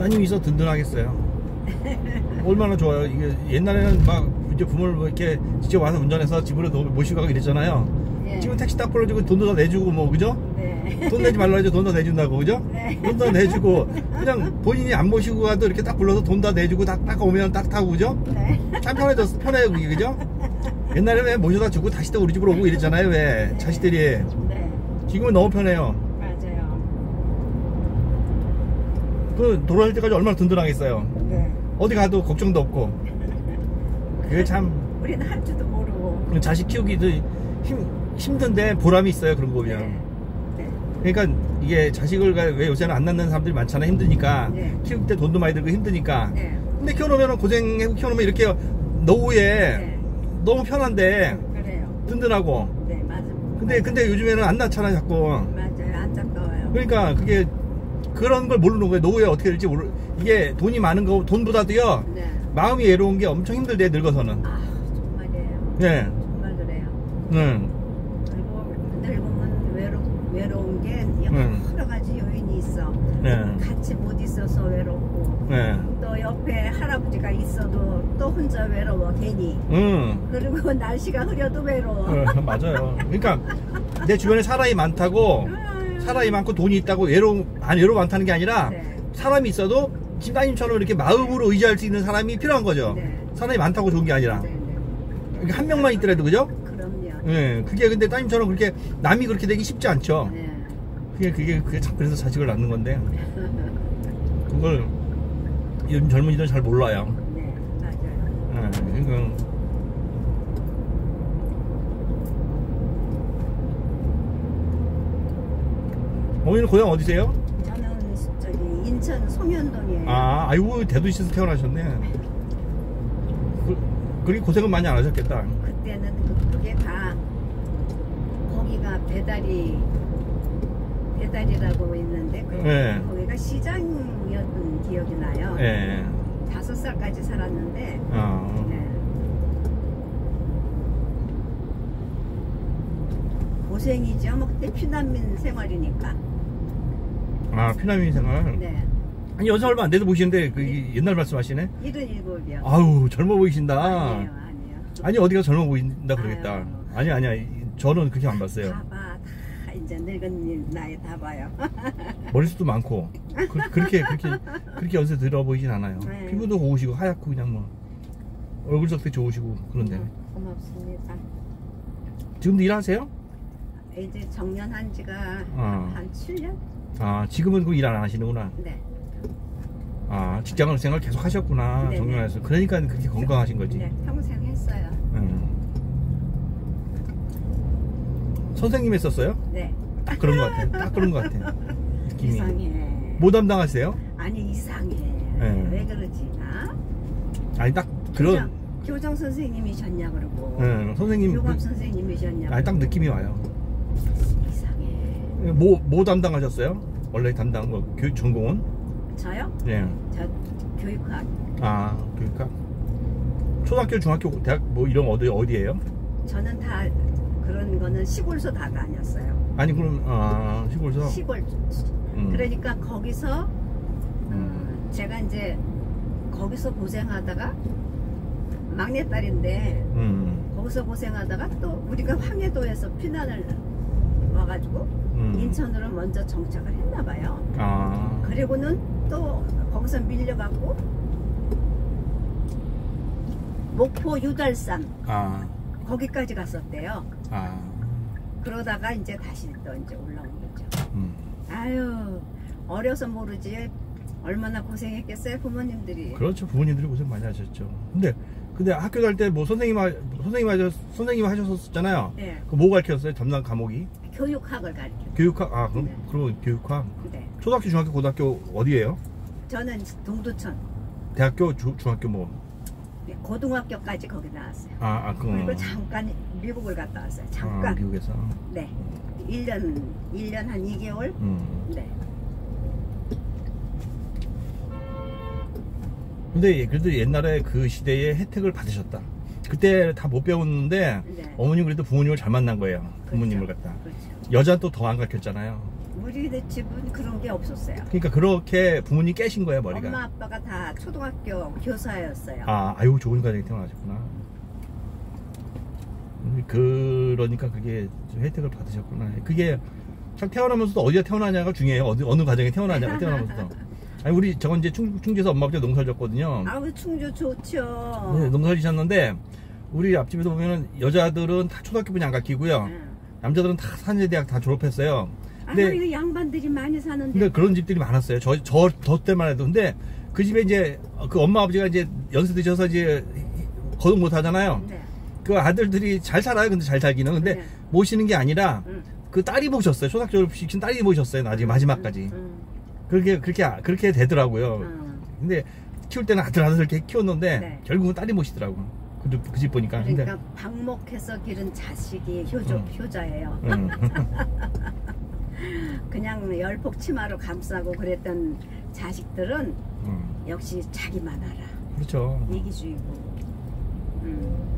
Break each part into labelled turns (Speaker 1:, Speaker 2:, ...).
Speaker 1: 따님이 있어 든든하겠어요. 얼마나 좋아요. 이게 옛날에는 막 이제 부모를 뭐 이렇게 직접 와서 운전해서 집으로 모시고 가고 이랬잖아요.
Speaker 2: 네.
Speaker 1: 지금 택시 딱 불러주고 돈도 다 내주고 뭐 그죠?
Speaker 2: 네.
Speaker 1: 돈 내지 말라 해도 돈 다 내준다고 그죠?
Speaker 2: 네.
Speaker 1: 돈 다 내주고 그냥 본인이 안 모시고 가도 이렇게 딱 불러서 돈 다 내주고 딱 오면 딱 타고 그죠?
Speaker 2: 네.
Speaker 1: 참 편해졌어. 편해요 그게 그죠? 옛날에 왜 모셔다 주고 다시 또 우리 집으로 오고 이랬잖아요. 왜
Speaker 2: 네.
Speaker 1: 자식들이.
Speaker 2: 네.
Speaker 1: 지금은 너무 편해요.
Speaker 2: 맞아요.
Speaker 1: 그 돌아올 때까지 얼마나 든든하겠어요.
Speaker 2: 네.
Speaker 1: 어디 가도 걱정도 없고. 그게 참
Speaker 2: 우리는 할 줄도 모르고.
Speaker 1: 자식 키우기도 힘든데 보람이 있어요. 그런 거 보면.
Speaker 2: 네. 네.
Speaker 1: 그러니까 이게 자식을 왜 요새는 안 낳는 사람들이 많잖아. 힘드니까.
Speaker 2: 네.
Speaker 1: 키울 때 돈도 많이 들고 힘드니까.
Speaker 2: 네.
Speaker 1: 근데 키워놓으면 고생하고 키워놓으면 이렇게 노후에
Speaker 2: 네.
Speaker 1: 너무 편한데
Speaker 2: 그래요.
Speaker 1: 든든하고.
Speaker 2: 네, 맞아요.
Speaker 1: 근데 요즘에는 안 낳잖아 자꾸.
Speaker 2: 맞아요. 안타까워요.
Speaker 1: 그러니까 그게 그런 걸 모르는 거예요. 노후에 어떻게 될지 이게 돈이 많은 거 돈보다도요.
Speaker 2: 네.
Speaker 1: 마음이 외로운 게 엄청 힘들대 늙어서는.
Speaker 2: 아, 정말이에요.
Speaker 1: 네.
Speaker 2: 정말 그래요.
Speaker 1: 네.
Speaker 2: 늙으면 외로운 게 여러 가지 요인이 있어.
Speaker 1: 네.
Speaker 2: 같이 못 있어서 외롭고.
Speaker 1: 네.
Speaker 2: 또 옆에 할아버지가 있어도 또 혼자 외로워 괜히. 그리고 날씨가 흐려도 외로워.
Speaker 1: 맞아요. 그러니까 내 주변에 사람이 많다고 사람이 많고 돈이 있다고 외로움 많다는 게 아니라
Speaker 2: 네.
Speaker 1: 사람이 있어도 집사님처럼 이렇게 마음으로 의지할 수 있는 사람이 필요한 거죠.
Speaker 2: 네.
Speaker 1: 사람이 많다고 좋은 게 아니라.
Speaker 2: 네, 네.
Speaker 1: 한 명만 있더라도 그죠?
Speaker 2: 그럼요.
Speaker 1: 예. 그게 근데 따님처럼 그렇게 남이 그렇게 되기 쉽지 않죠.
Speaker 2: 네.
Speaker 1: 그게 참 그래서 자식을 낳는 건데 그걸 요즘 젊은이들은 잘 몰라요.
Speaker 2: 네, 맞아요.
Speaker 1: 예. 그러니까 어머니는 고향 어디세요?
Speaker 2: 저는 저기 인천 송현동이에요.
Speaker 1: 아이고 대도시에서 태어나셨네. 그렇게 고생은 많이 안 하셨겠다.
Speaker 2: 그때는 그게 다 거기가 배달이라고 있는데
Speaker 1: 네.
Speaker 2: 거기가 시장이었던 기억이 나요.
Speaker 1: 예.
Speaker 2: 5살까지 살았는데 네. 고생이죠. 뭐 그때 피난민 생활이니까.
Speaker 1: 피난민 생활.
Speaker 2: 네.
Speaker 1: 아니 연세 얼마 안 돼도 보시는데 그 옛날 말씀하시네.
Speaker 2: 77이요.
Speaker 1: 아우 젊어 보이신다.
Speaker 2: 아니에요.
Speaker 1: 아니 어디가 젊어 보인다 그러겠다. 아니야. 저는 그렇게 안 봤어요.
Speaker 2: 다 봐. 다 이제 늙은 나이 다 봐요.
Speaker 1: 머리숱도 많고 그렇게 연세 들어 보이진 않아요.
Speaker 2: 네.
Speaker 1: 피부도 고우시고 하얗고 그냥 뭐 얼굴 sắc 되게 좋으시고 그런데.
Speaker 2: 고맙습니다.
Speaker 1: 지금도 일하세요?
Speaker 2: 이제 정년한 지가 한 7년?
Speaker 1: 지금은 그 일 안 하시는구나.
Speaker 2: 네.
Speaker 1: 직장 생활 계속 하셨구나.
Speaker 2: 네,
Speaker 1: 정년해서. 그러니까 그렇게 건강하신 거지.
Speaker 2: 네, 평생 했어요.
Speaker 1: 선생님 했었어요?
Speaker 2: 네.
Speaker 1: 딱 그런 것 같아. 딱 그런 것 같아. 느낌이.
Speaker 2: 이상해.
Speaker 1: 뭐 담당하세요?
Speaker 2: 아니 이상해.
Speaker 1: 네.
Speaker 2: 왜 그러지 나?
Speaker 1: 아니 딱 그런.
Speaker 2: 교정 선생님이셨냐 그러고.
Speaker 1: 선생님.
Speaker 2: 교감 선생님이셨냐.
Speaker 1: 아니 딱 느낌이 와요.
Speaker 2: 이상해.
Speaker 1: 뭐 담당하셨어요? 원래 담당 교육 전공은?
Speaker 2: 저요?
Speaker 1: 네.
Speaker 2: 저 교육학.
Speaker 1: 교육학. 초등학교, 중학교, 대학 뭐 이런 어디예요?
Speaker 2: 저는 다 그런 거는 시골서 다 다녔어요.
Speaker 1: 아니 그럼 시골서.
Speaker 2: 시골. 그러니까 거기서 제가 이제 거기서 고생하다가 막내딸인데 거기서 고생하다가 또 우리가 황해도에서 피난을 와가지고 인천으로 먼저 정착을 했나봐요. 그리고는 또 거기서 밀려갖고 목포 유달산 거기까지 갔었대요. 그러다가 이제 다시 또 이제 올라온 거죠. 아유 어려서 모르지 얼마나 고생했겠어요 부모님들이.
Speaker 1: 그렇죠. 부모님들이 고생 많이 하셨죠. 근데 학교 갈 때 뭐 선생님 하셨었잖아요.
Speaker 2: 네.
Speaker 1: 그 뭐 가르쳤어요? 담당 과목이?
Speaker 2: 교육학을 가르쳐요.
Speaker 1: 교육학? 그럼
Speaker 2: 네.
Speaker 1: 그럼 교육학?
Speaker 2: 네.
Speaker 1: 초등학교, 중학교, 고등학교 어디예요?
Speaker 2: 저는 동두천.
Speaker 1: 대학교, 중학교 뭐?
Speaker 2: 고등학교까지 거기 나왔어요.
Speaker 1: 그리고
Speaker 2: 잠깐 미국을 갔다 왔어요. 잠깐.
Speaker 1: 미국에서?
Speaker 2: 네. 1년 한 2개월? 네.
Speaker 1: 근데 그래도 옛날에 그 시대에 혜택을 받으셨다. 그때 다 못 배웠는데
Speaker 2: 네.
Speaker 1: 어머님 그래도 부모님을 잘 만난 거예요. 부모님을 갖다.
Speaker 2: 그렇죠.
Speaker 1: 여자는 또 더 안 가르쳤잖아요.
Speaker 2: 우리 집은 그런 게 없었어요.
Speaker 1: 그러니까 그렇게 부모님 깨신 거예요, 머리가.
Speaker 2: 엄마 아빠가 다 초등학교 교사였어요.
Speaker 1: 아유, 좋은 가정에 태어나셨구나. 그러니까 그게 좀 혜택을 받으셨구나. 그게 참 태어나면서도 어디에 태어나냐가 중요해요. 어느 가정에 태어나냐가 태어나면서도. 아니, 우리 저건 이제 충주에서 엄마 아버지가 농사를 졌거든요.
Speaker 2: 아우, 충주 좋죠.
Speaker 1: 네, 농사를 지셨는데 우리 앞집에서 보면은 여자들은 다 초등학교뿐이 안 가르치고요. 남자들은 다 산예대학 다 졸업했어요. 근데
Speaker 2: 이거 양반들이 많이 사는데.
Speaker 1: 근데 그런 집들이 많았어요. 저 때만 해도. 근데 그 집에 이제 그 엄마 아버지가 이제 연세 드셔서 이제 거동 못 하잖아요.
Speaker 2: 네.
Speaker 1: 그 아들들이 잘 살아요. 근데 잘 살기는. 근데
Speaker 2: 네.
Speaker 1: 모시는 게 아니라 그 딸이 모셨어요. 초등학교 졸업시킨 딸이 모셨어요. 나중에 마지막까지. 그렇게 되더라고요. 근데 키울 때는 아들 이렇게 키웠는데
Speaker 2: 네.
Speaker 1: 결국은 딸이 모시더라고. 그 집 보니까.
Speaker 2: 그러니까 방목해서 기른 자식이 효자예요. 그냥 열폭 치마로 감싸고 그랬던 자식들은 역시 자기만 알아.
Speaker 1: 그렇죠.
Speaker 2: 이기주의고.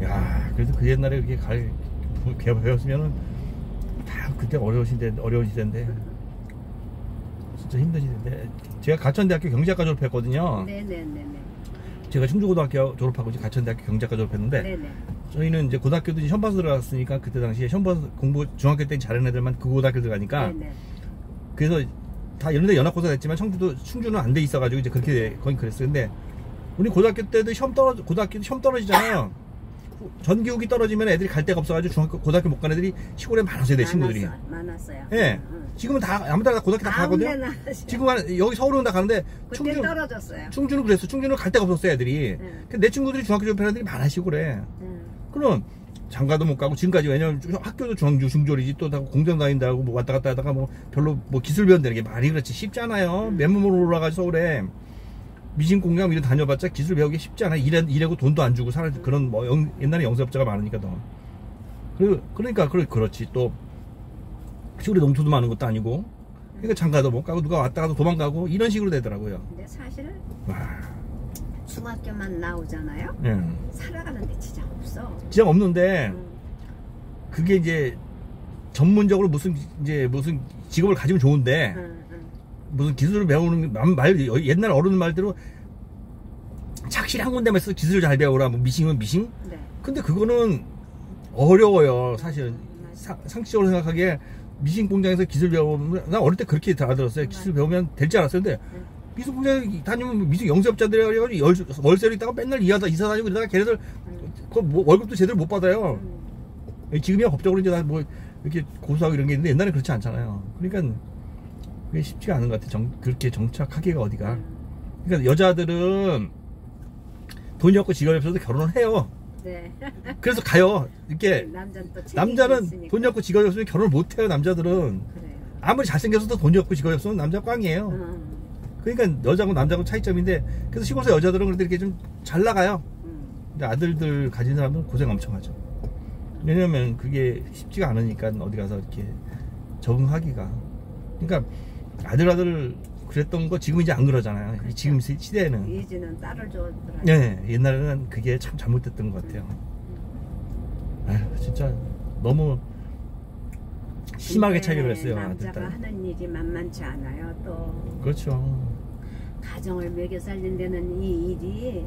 Speaker 1: 야, 그래도 그 옛날에 그렇게 배웠으면은 다 그때 어려운 시대인데 진짜 힘든 시대인데. 제가 가천대학교 경제학과 졸업했거든요.
Speaker 2: 네네네네.
Speaker 1: 제가 충주고등학교 졸업하고 이제 가천대학교 경제학과 졸업했는데
Speaker 2: 네네. 시험봐서
Speaker 1: 이제 고등학교도 이제 시험봐서 들어갔으니까 그때 당시에 시험봐서 공부 중학교 때 잘하는 애들만 그 고등학교 들어가니까
Speaker 2: 네네.
Speaker 1: 그래서 다 이런 데 연합고사 됐지만 충주는 안 돼 있어가지고 이제 그렇게 거의 그랬어요. 근데 우리 고등학교 때도 고등학교도 시험 떨어지잖아요. 전기후기 떨어지면 애들이 갈 데가 없어가지고 고등학교 못 간 애들이 시골에 많았어요. 내 친구들이.
Speaker 2: 많았어요.
Speaker 1: 예. 네. 지금은 다 아무 데나 고등학교 다 가거든요. 지금은 여기 서울은 다 가는데
Speaker 2: 그때 떨어졌어요.
Speaker 1: 충주는 그랬어. 충주는 갈 데가 없었어요, 애들이. 내 친구들이 중학교 졸업하는 애들이 많아 시골에. 그럼 장가도 못 가고 지금까지. 왜냐면 학교도 중졸이지 또 다 공장 다닌다고 뭐 왔다 갔다 하다가 뭐 별로 뭐 기술 배운다는 게 말이 그렇지 쉽지 않아요. 맨몸으로 올라가서 서울에 미신 공장 이런 다녀봤자 기술 배우기 쉽지 않아. 일하고 돈도 안 주고 사는 그런 뭐 옛날에 영세업자가 많으니까 더. 그러니까 그렇지. 또 시골에 농토도 많은 것도 아니고. 그러니까 장가도 못 가고 누가 왔다 가도 도망가고 이런 식으로 되더라고요.
Speaker 2: 근데 사실
Speaker 1: 와.
Speaker 2: 중학교만 나오잖아요.
Speaker 1: 네.
Speaker 2: 살아가는데 지장 없어.
Speaker 1: 지장 없는데 그게 이제 전문적으로 무슨 직업을 가지면 좋은데 무슨 기술을 배우는 옛날 어른 말대로 착실히 한 군데만 있어서 기술을 잘 배우라 뭐 미싱은 미싱.
Speaker 2: 네.
Speaker 1: 근데 그거는 어려워요. 사실 상식적으로 생각하기에 미싱 공장에서 기술 배우면 나 어릴 때 그렇게 다 들었어요. 기술 배우면 될 줄 알았어요. 근데 미술 공장 다니면 미술 영세업자들이 해가지고 월세로 있다가 맨날 이사 다니고 이러다가 걔네들 월급도 제대로 못 받아요. 지금이야 법적으로 이제 다 뭐 이렇게 고소하고 이런 게 있는데 옛날에 그렇지 않잖아요. 그러니까 그게 쉽지가 않은 것 같아. 그렇게 정착하기가 어디가. 그러니까 여자들은 돈이 없고 직업이 없어도 결혼을 해요.
Speaker 2: 네.
Speaker 1: 그래서 가요. 이렇게 남자는
Speaker 2: 있으니까.
Speaker 1: 돈이 없고 직업이 없으면 결혼을 못 해요. 남자들은.
Speaker 2: 그래요.
Speaker 1: 아무리 잘생겨서도 돈이 없고 직업이 없으면 남자 꽝이에요. 그러니까 여자하고 남자하고 차이점인데, 그래서 시골에서 여자들은 그래도 이렇게 좀 잘 나가요. 근데 아들들 가진 사람은 고생 엄청 하죠. 왜냐면 그게 쉽지가 않으니까 어디 가서 이렇게 적응하기가. 그러니까 아들 그랬던 거 지금 이제 안 그러잖아요. 그렇죠. 지금 시대에는.
Speaker 2: 이제는 딸을 줬더라고요.
Speaker 1: 네, 옛날에는 그게 참 잘못됐던 것 같아요. 아휴, 진짜 너무 심하게 차이가 그랬어요.
Speaker 2: 남자가 하는 일이 만만치 않아요. 또
Speaker 1: 그렇죠.
Speaker 2: 가정을 먹여 살린 데는 이 일이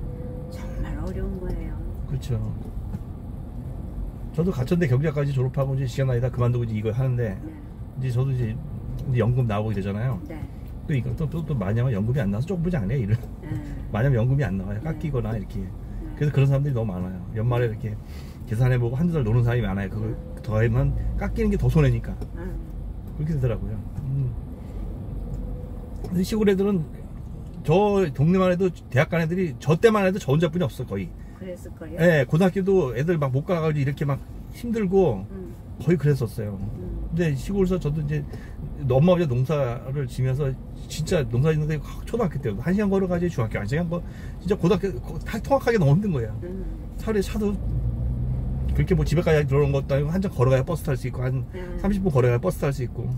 Speaker 2: 정말 어려운 거예요.
Speaker 1: 그렇죠. 저도 가천대 경제학까지 졸업하고 이제 시간 나이다 그만두고 이제 이거 하는데,
Speaker 2: 네.
Speaker 1: 이제 저도 이제 연금 나오고 이러잖아요.
Speaker 2: 네.
Speaker 1: 또 이거 또 마냥 연금이 안 나와서 쪽부지 안 해요 일을. 마냥 연금이 안 나와요. 깎이거나 이렇게. 그래서 그런 사람들이 너무 많아요. 연말에 이렇게 계산해보고 한두 달 노는 사람이 많아요. 그걸 더하면 깎이는 게 더 손해니까. 그렇게 되더라고요. 근데 시골 애들은 저 동네만 해도 대학 간 애들이 저 때만 해도 저 혼자뿐이 없어 거의.
Speaker 2: 그랬을 거예요.
Speaker 1: 네, 고등학교도 애들 막 못 가가지고 이렇게 막 힘들고 거의 그랬었어요. 근데 시골에서 저도 이제 엄마 아버지가 농사를 지면서 진짜 농사 짓는데 초등학교 때부터 1시간 걸어가지 중학교 1시간 진짜 고등학교 통학하기 너무 힘든 거예요. 차도 그렇게 뭐 집에까지 들어오는 것도 아니고 한참 걸어가야 버스 탈 수 있고 한 30분 걸어가야 버스 탈 수 있고.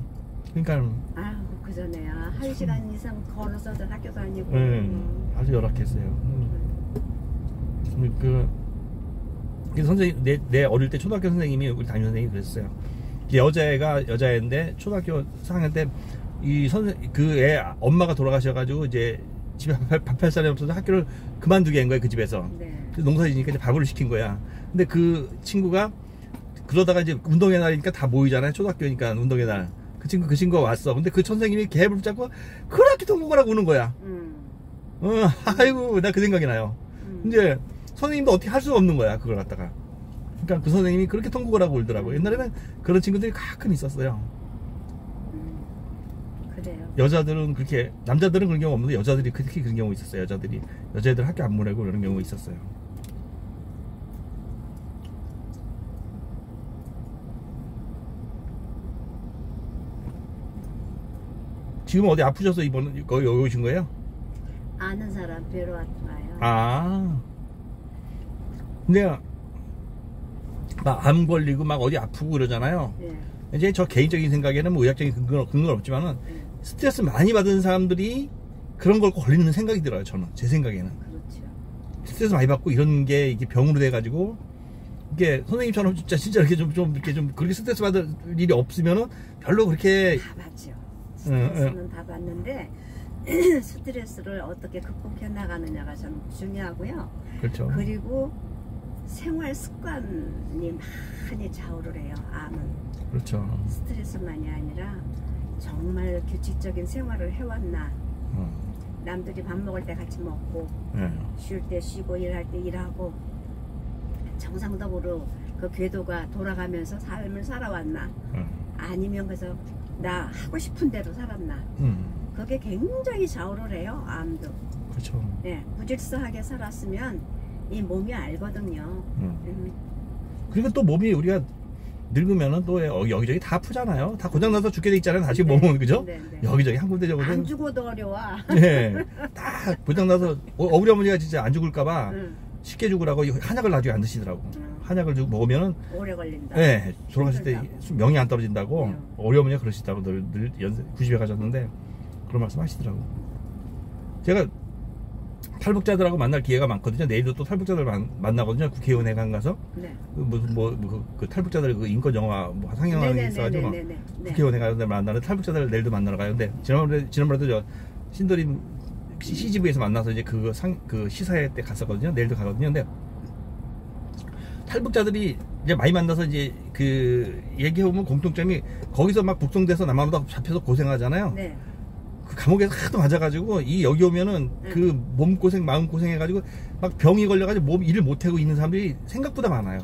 Speaker 1: 그러니까
Speaker 2: 아유, 그 전에 1시간 이상 걸어서 학교 다니고.
Speaker 1: 아주 열악했어요. 그 선생님 내 어릴 때 초등학교 선생님이 우리 담임 선생님이 그랬어요. 여자애가 여자애인데 초등학교 4학년 때 그 애 엄마가 돌아가셔가지고 이제 집에 밥 할 사람이 없어서 학교를 그만두게 한 거야, 그 집에서.
Speaker 2: 네.
Speaker 1: 농사지니까 이제 밥을 시킨 거야. 근데 그 친구가 그러다가 이제 운동의 날이니까 다 모이잖아요. 초등학교니까 운동의 날. 그 친구가 왔어. 근데 그 선생님이 걔 붙잡고 그렇게 통곡하라고 우는 거야. 아이고, 나 그 생각이 나요. 이제 선생님도 어떻게 할 수가 없는 거야, 그걸 갖다가. 그러니까 그 선생님이 그렇게 통곡을 하고 울더라고. 옛날에는 그런 친구들이 가끔 있었어요.
Speaker 2: 그래요.
Speaker 1: 여자들은 그렇게, 남자들은 그런 경우 없는데 여자들이 특히 그런 경우 있었어요. 여자애들 학교 안 보내고 그런 경우 있었어요. 지금 어디 아프셔서 거기 오신 거예요?
Speaker 2: 아는 사람 뵈러 와요.
Speaker 1: 아. 근데 막 암 걸리고 막 어디 아프고 그러잖아요.
Speaker 2: 네.
Speaker 1: 이제 저 개인적인 생각에는 뭐 의학적인 근거는 없지만은 스트레스 많이 받은 사람들이 그런 걸 걸리는 생각이 들어요. 저는 제 생각에는.
Speaker 2: 그렇죠.
Speaker 1: 스트레스 많이 받고 이런 게 이게 병으로 돼가지고 이게 선생님처럼 진짜 이렇게 좀 그렇게 스트레스 받을 일이 없으면은 별로 그렇게
Speaker 2: 다 맞죠. 스트레스는 다 받는데 스트레스를 어떻게 극복해 나가느냐가 좀 중요하고요.
Speaker 1: 그렇죠.
Speaker 2: 그리고 생활 습관이 많이 좌우를 해요. 암은.
Speaker 1: 그렇죠.
Speaker 2: 스트레스만이 아니라 정말 규칙적인 생활을 해왔나. 남들이 밥 먹을 때 같이 먹고 쉴 때 쉬고 일할 때 일하고 정상적으로 그 궤도가 돌아가면서 삶을 살아왔나. 아니면 그래서 나 하고 싶은 대로 살았나. 그게 굉장히 좌우를 해요. 암도.
Speaker 1: 그렇죠.
Speaker 2: 네, 무질서하게 살았으면 이 몸이 알거든요.
Speaker 1: 그리고 또 몸이 우리가 늙으면은 또 여기저기 다 아프잖아요. 다 고장나서 죽게 돼 있잖아요. 다시 몸은, 그죠? 여기저기 한 군데 저곳에
Speaker 2: 안 죽어도 어려워.
Speaker 1: 네, 다 고장나서 우리 어머니가 진짜 안 죽을까봐 쉽게 죽으라고 한약을 나중에 안 드시더라고. 한약을 먹으면은
Speaker 2: 오래 걸린다.
Speaker 1: 네, 돌아가실 때 명이 안 떨어진다고 우리 어머니가 그러시다고 늘 90에 가셨는데 그런 말씀 하시더라고. 제가 탈북자들하고 만날 기회가 많거든요. 내일도 또 탈북자들 만나거든요. 국회의원회 가서. 네. 그 탈북자들 그 인권 영화 뭐 상영하는 게 있어가지고 국회의원회 가서 만나는 탈북자들 내일도 만나러 가요. 근데 지난번에도 저 신도림 CGV에서 만나서 이제 그 시사회 때 갔었거든요. 내일도 가거든요. 근데 탈북자들이 이제 많이 만나서 이제 그 얘기해보면 공통점이 거기서 막 북송돼서 남한으로 잡혀서 고생하잖아요. 네. 그 감옥에서 하도 맞아가지고 여기 오면은 그 몸고생 마음고생 해가지고 막 병이 걸려가지고 몸 일을 못하고 있는 사람들이 생각보다 많아요.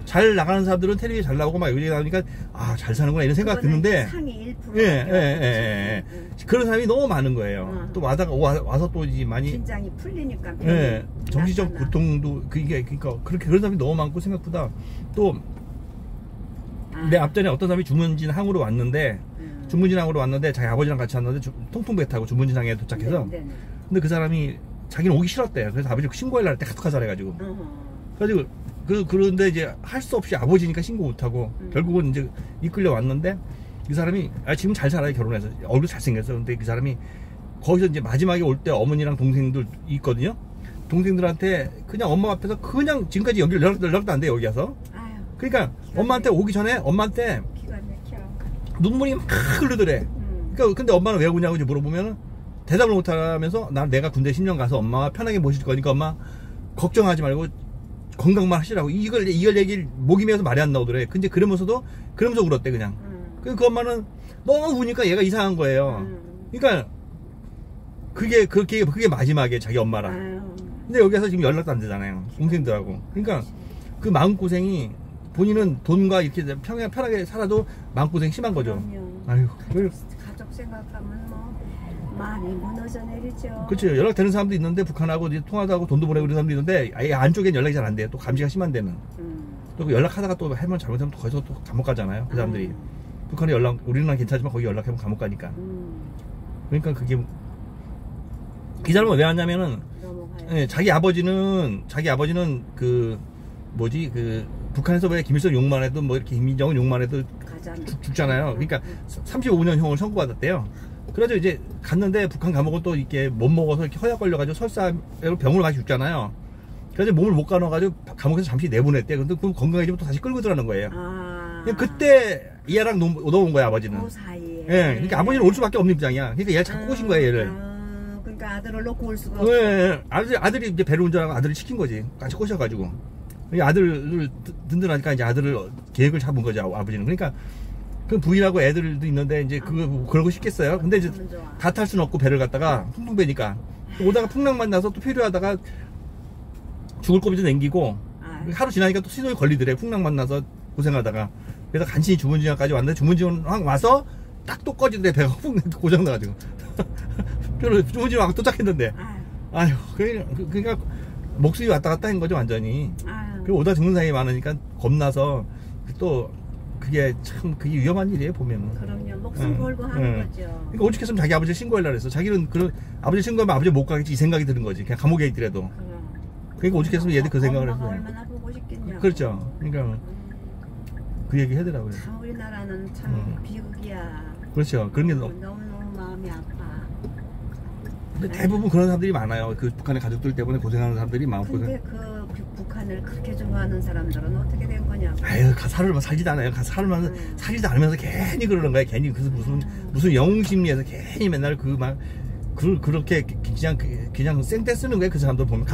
Speaker 1: 잘 나가는 사람들은 텔레비에 잘 나오고 막 여기 나오니까 아, 잘 사는구나 이런 생각 드는데
Speaker 2: 상위 1%.
Speaker 1: 예. 그런 사람이 너무 많은 거예요. 또 와서 또 이제 많이
Speaker 2: 긴장이 풀리니까
Speaker 1: 예, 정신적 고통도 그러니까 그렇게 그런 사람이 너무 많고 생각보다 또 내 앞전에 어떤 사람이 주문진항으로 왔는데 주문진항으로 왔는데 자기 아버지랑 같이 왔는데 통통배 타고 주문진항에 도착해서 근데 그 사람이 자기는 오기 싫었대요. 그래서 아버지를 신고하려 할 때 카톡하자 해가지고 그래가지고 그런데 이제 할 수 없이 아버지니까 신고 못하고 결국은 이제 이끌려 왔는데 이 사람이 지금 잘 살아요. 결혼해서 얼굴 잘생겼어. 근데 그 사람이 거기서 이제 마지막에 올 때 어머니랑 동생들 있거든요. 동생들한테 그냥 엄마 앞에서 그냥 지금까지 연락도 안 돼. 여기 와서 그러니까 엄마한테 오기 전에 엄마한테 눈물이 막 흐르더래. 그러니까 근데 엄마는 왜 오냐고 이제 물어보면은 대답을 못하면서 내가 군대 10년 가서 엄마가 편하게 모실 거니까 엄마 걱정하지 말고 건강만 하시라고 이걸 얘기를 목이 메어서 말이 안 나오더래. 근데 그러면서 울었대 그냥. 그 엄마는 너무 우니까 얘가 이상한 거예요. 그러니까 그게 마지막에 자기 엄마랑. 근데 여기서 지금 연락도 안 되잖아요. 동생들하고. 그러니까 그 마음고생이 본인은 돈과 이렇게 편하게 살아도 마음고생 심한 거죠. 아유,
Speaker 2: 가족 생각하면 뭐 많이 무너져 내리죠.
Speaker 1: 그렇죠. 연락되는 사람도 있는데 북한하고 이제 통화도 하고 돈도 보내고 그런 사람도 있는데 아예 안쪽엔 연락이 잘 안 돼요. 또 감시가 심한 데는. 또 연락하다가 또 할말 잘못하면 또 거기서 또 감옥 가잖아요. 그 사람들이. 북한에 우리는 괜찮지만 거기 연락하면 감옥 가니까. 그러니까 그게 이 사람은 왜 왔냐면은 예, 자기 아버지는 그 북한에서 왜 김일성 욕만 해도 뭐 이렇게 김정은 욕만 해도 죽잖아요. 그러니까 35년 형을 선고받았대요. 그래서 이제 갔는데 북한 감옥은 또 이렇게 못 먹어서 이렇게 허약 걸려가지고 설사로 병으로 가서 죽잖아요. 그래서 몸을 못 가눠가지고 감옥에서 잠시 내보냈대. 근데 그럼 건강해지면 또 다시 끌고 들어가는 거예요. 그때 얘랑 넘어온 거야 아버지는.
Speaker 2: 그 사이에
Speaker 1: 예, 그러니까 아버지는 올 수밖에 없는 입장이야. 그러니까 얘를 자꾸 꼬신 거야, 얘를.
Speaker 2: 그러니까 아들을 놓고 올 수가 없어.
Speaker 1: 예, 아들이 이제 배를 운전하고 아들을 시킨 거지. 같이 꼬셔가지고. 아들을 든든하니까 이제 아들을 계획을 잡은 거죠, 아버지는. 그러니까 그 부인하고 애들도 있는데 이제 그러고 싶겠어요. 근데 이제 다 탈 수는 없고 배를 갖다가 풍풍배니까 오다가 풍랑만 나서 또 필요하다가 죽을 고비도 남기고 하루 지나니까 또 신호에 걸리더래. 풍랑만 나서 고생하다가. 그래서 간신히 주문지역까지 왔는데 주문지역 와서 딱 또 꺼지더래. 배가 고장 나가지고. 주문지역 와서 도착했는데. 아휴, 그러니까 목숨이 왔다 갔다 한 거죠, 완전히. 그리고 오다 죽는 사람이 많으니까 겁나서 또 그게 참 그게 위험한 일이에요, 보면은.
Speaker 2: 그럼요. 목숨 걸고 하는 거죠.
Speaker 1: 그러니까 오죽했으면 자기 아버지를 신고하려고 했어. 자기는 그런 아버지 신고하면 아버지 못 가겠지 이 생각이 드는 거지. 그냥 감옥에 있더라도. 그러니까 오죽했으면 얘들 그 생각을 했어요.
Speaker 2: 얼마나 보고 싶겠냐.
Speaker 1: 그렇죠. 그러니까 그 얘기 하더라고요.
Speaker 2: 참 우리나라는 참 비극이야.
Speaker 1: 그렇죠. 그런 게
Speaker 2: 너무 마음이 아파.
Speaker 1: 근데 대부분 그런 사람들이 많아요. 그 북한의 가족들 때문에 고생하는 사람들이 많고.
Speaker 2: 근데 그 북한을 그렇게 좋아하는 사람들은 어떻게 된 거냐고.
Speaker 1: 아유, 살을 살지도 않아요. 살을 살지도 않으면서 괜히 그러는 거야. 괜히 그래서 무슨 영웅심리에서 괜히 맨날 그렇게 그냥 생떼 쓰는 거야. 그 사람들 보면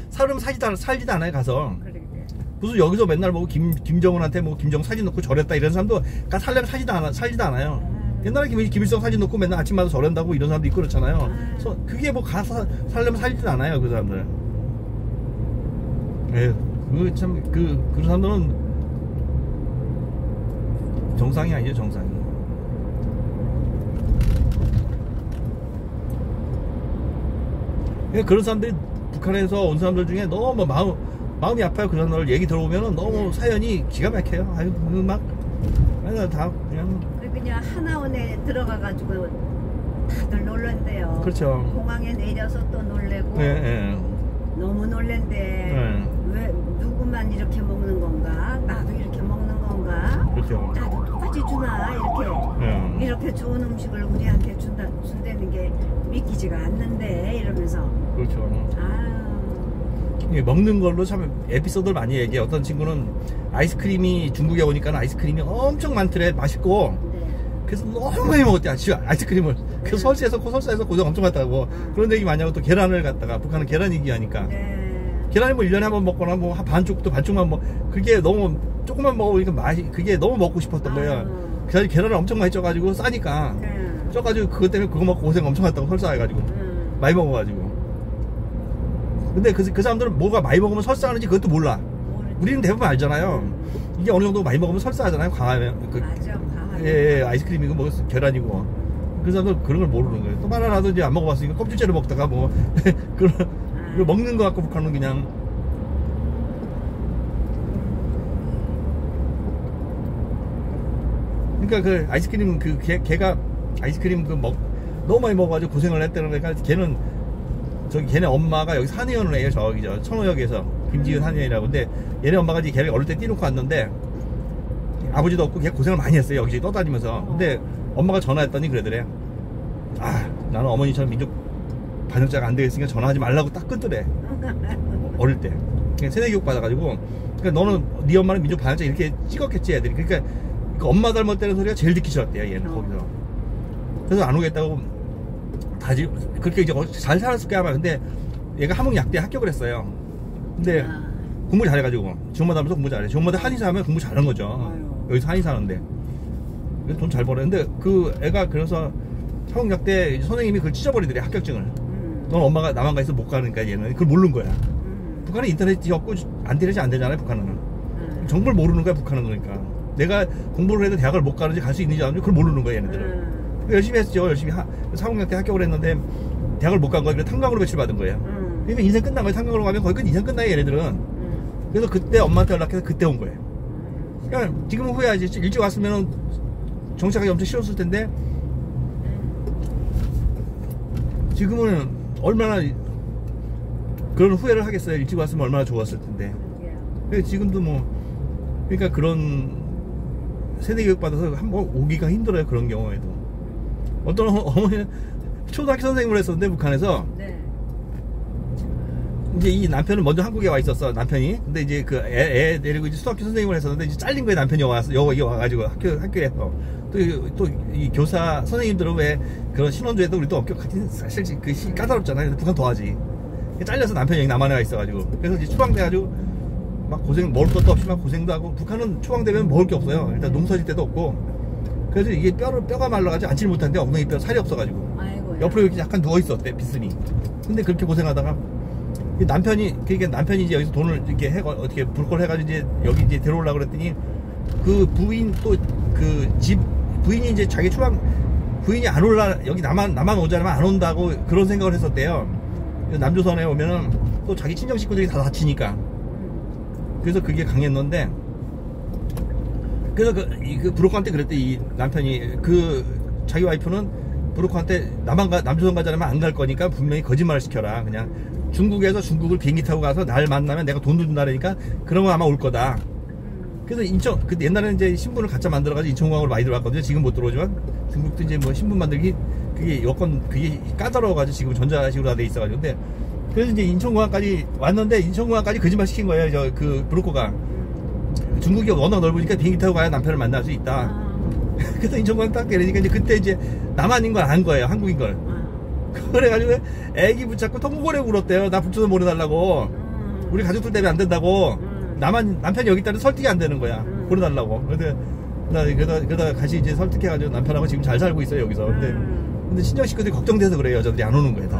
Speaker 1: 살은 살지도 않아요. 가서. 무슨 여기서 맨날 뭐 김정은한테 뭐 김정 사진 놓고 저랬다 이런 사람도 살려면 살지도 않아요. 옛날에 김일성 사진 놓고 맨날 아침마다 저런다고 이런 사람도 있고 그렇잖아요. 그래서 그게 뭐 가서 살려면 살지도 않아요. 그 사람들. 에휴, 그런 사람들은 정상이 아니죠, 정상이. 그러니까 그런 사람들이 북한에서 온 사람들 중에 너무 마음이 아파요. 그런 사람들 얘기 들어보면은 너무 사연이 기가 막혀요. 아유, 다
Speaker 2: 그냥 하나원에 들어가가지고 다들 놀란대요.
Speaker 1: 그렇죠.
Speaker 2: 공항에 내려서 또 놀래고. 너무 놀랜데 왜 누구만 이렇게 먹는 건가? 나도 이렇게 먹는 건가?
Speaker 1: 그렇죠.
Speaker 2: 나도 똑같이 주나? 이렇게 좋은 음식을 우리한테 준다는 게 믿기지가 않는데 이러면서.
Speaker 1: 그렇죠. 먹는 걸로 참 에피소드를 많이 얘기해. 어떤 친구는 아이스크림이 중국에 오니까 아이스크림이 엄청 많더래. 맛있고. 그래서 너무 많이 먹었대, 아이스크림을. 그래서 설사에서 고생 엄청 갔다고. 그런 얘기 많이 하고 또 계란을 갖다가, 북한은 계란 얘기하니까. 계란이 뭐 1년에 한 번 먹거나 뭐 반쪽만 그게 너무 조금만 먹으니까 그게 너무 먹고 싶었던 거예요. 그래서 계란을 엄청 많이 쪄가지고 싸니까. 쪄가지고 그것 때문에 그거 먹고 고생 엄청 했다고 설사해가지고. 많이 먹어가지고. 근데 그 사람들은 뭐가 많이 먹으면 설사하는지 그것도 몰라. 우리는 대부분 알잖아요. 이게 어느 정도 많이 먹으면 설사하잖아요. 강하면.
Speaker 2: 맞아.
Speaker 1: 예, 아이스크림이고 뭐 계란이고. 그 사람들 그런 걸 모르는 거예요. 또 바나나도 이제 안 먹어봤으니까 껍질째로 먹다가 뭐 그걸 먹는 거 갖고 북한은 그냥. 그러니까 그 아이스크림 걔가 아이스크림 너무 많이 먹어가지고 고생을 했다는 거니까 걔네 엄마가 여기 한의원을 해요. 저기죠 천호역에서 김지은 한의원이라고. 근데 얘네 엄마가 이제 걔를 어릴 때 띄놓고 왔는데 아버지도 없고 걔 고생을 많이 했어요. 여기저기 떠다니면서. 근데 엄마가 전화했더니 그러더래. 나는 어머니처럼 민족 반영자가 안 되겠으니까 전화하지 말라고 딱 끊더래. 어릴 때. 그냥 세대교육 받아가지고. 그러니까 너는 네 엄마는 민족 반영자 이렇게 찍었겠지 애들이. 그러니까 그 엄마 닮았다는 소리가 제일 듣기 싫었대요. 얘는 거기서. 그래서 안 오겠다고 그렇게 이제 잘 살았을 거야 아마. 근데 얘가 함흥약대에 합격을 했어요. 근데 공부 잘해가지고 지원마다 하면서 공부 잘해. 지원마다 한의사 하면 공부 잘한 거죠. 여기서 한의사 하는데 돈 잘 벌어요. 근데 그 애가 그래서 함흥약대 선생님이 그걸 찢어버리더래, 합격증을. 넌 엄마가 나만 가 있어 못 가니까 얘는 그걸 모르는 거야. 북한은 인터넷이 없고 인터넷이 안 되잖아요. 북한은 정보를 모르는 거야. 북한은. 그러니까 내가 공부를 해도 대학을 못 가는지 갈 수 있는지 안 그걸 모르는 거야 얘네들은. 열심히 했죠. 열심히 함흥약대 합격을 했는데 대학을 못 간 거야. 그래서 탕강으로 배출받은 거예요. 그러니까 인생 끝난 거예요. 탕강으로 가면 거의 인생 끝나요 얘네들은. 그래서 그때 엄마한테 연락해서 그때 온 거예요. 그러니까 지금은 후회하지. 일찍 왔으면 정착하기 엄청 쉬웠을 텐데 지금은 얼마나 그런 후회를 하겠어요. 일찍 왔으면 얼마나 좋았을 텐데. 그러니까 지금도 그러니까 그런 세대교육 받아서 한번 오기가 힘들어요. 그런 경우에도. 어떤 어머니는 초등학교 선생님을 했었는데 북한에서 이제 이 남편은 먼저 한국에 와 있었어, 남편이. 근데 이제 그 애 데리고 이제 수학교 선생님을 했었는데 이제 잘린 거에 남편이 여기 와가지고 학교에서 또 이 교사 선생님들은 왜 그런 신혼주에도 우리 또 엄격 같은 사실 그 까다롭잖아요. 북한 더하지. 잘려서 남편이 여기 남한에 와 있어가지고 그래서 이제 추방돼가지고 막 고생, 먹을 것도 없이 막 고생도 하고. 북한은 추방되면 먹을 게 없어요. 일단 농사질 데도 없고. 그래서 이게 뼈가 말라가지고 앉지를 못하는데 엉덩이 뼈 살이 없어가지고 아이고야. 옆으로 이렇게 약간 누워있었대, 비스니. 근데 그렇게 고생하다가 남편이 이제 여기서 돈을 이렇게 어떻게 불걸 해가지고 이제 여기 이제 데려오려고 그랬더니 그 부인 또 그 집 부인이 이제 자기 부인이 안 올라, 여기 나만 오자면 안 온다고 그런 생각을 했었대요. 남조선에 오면은 또 자기 친정 식구들이 다 다치니까. 그래서 그게 강했는데, 그래서 그 브로커한테 그랬대. 이 남편이 자기 와이프는 브로커한테 남조선 가자면 안 갈 거니까 분명히 거짓말을 시켜라. 그냥 중국에서 중국을 비행기 타고 가서 날 만나면 내가 돈 준다 그러니까 그러면 아마 올 거다. 그래서 그 옛날에는 이제 신분을 가짜 만들어가지고 인천공항으로 많이 들어왔거든요. 지금 못 들어오지만 중국도 이제 뭐 신분 만들기 그게 여건 그게 까다로워가지고 지금 전자식으로 다 돼 있어가지고. 근데 그래서 이제 인천공항까지 왔는데 인천공항까지 거짓말 시킨 거예요. 그 브로커가. 중국이 워낙 넓으니까 비행기 타고 가야 남편을 만날 수 있다. 그래서 인천공항 딱 내리니까 이제 그때 이제 남한인 걸 안 거예요, 한국인 걸. 그래가지고 애기 붙잡고 통고래 울었대요. 나 북조선 보내달라고. 우리 가족들 때문에 안 된다고. 남편이 여기 있다는 설득이 안 되는 거야. 보내달라고. 그러다 다시 이제 설득해가지고 남편하고 지금 잘 살고 있어요, 여기서. 근데 친정 식구들이 걱정돼서 그래요. 여자들이 안 오는 거예요, 더.